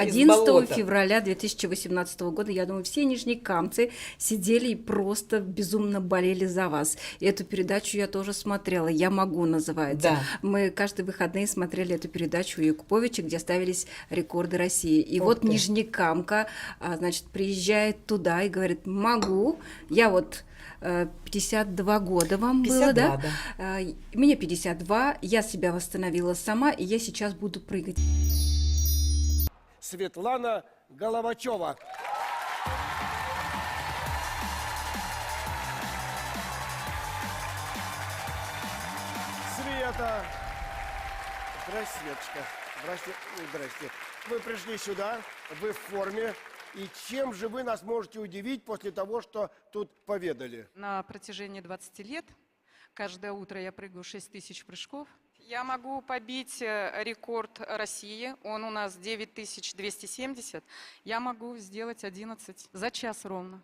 из 11 болота. февраля 2018 года, я думаю, все нижнекамцы сидели и просто безумно болели за вас. И эту передачу я тоже смотрела. «Я могу» называется. Да. Мы каждые выходные смотрели эту передачу у Якуповича, где ставились рекорды России. И Ух вот ты. нижнекамка, значит, приезжает туда и говорит: «Могу». Я вот 52 года вам было, 52, да? да. Мне 52, я себя восстановила сама, и я сейчас буду прыгать. Светлана Головачева. Света. Здрасте, Светочка. Здрасте. Здрасте. Вы пришли сюда, вы в форме. И чем же вы нас можете удивить после того, что тут поведали? На протяжении 20 лет каждое утро я прыгаю 6000 прыжков. Я могу побить рекорд России, он у нас 9270. Я могу сделать 11 за час ровно.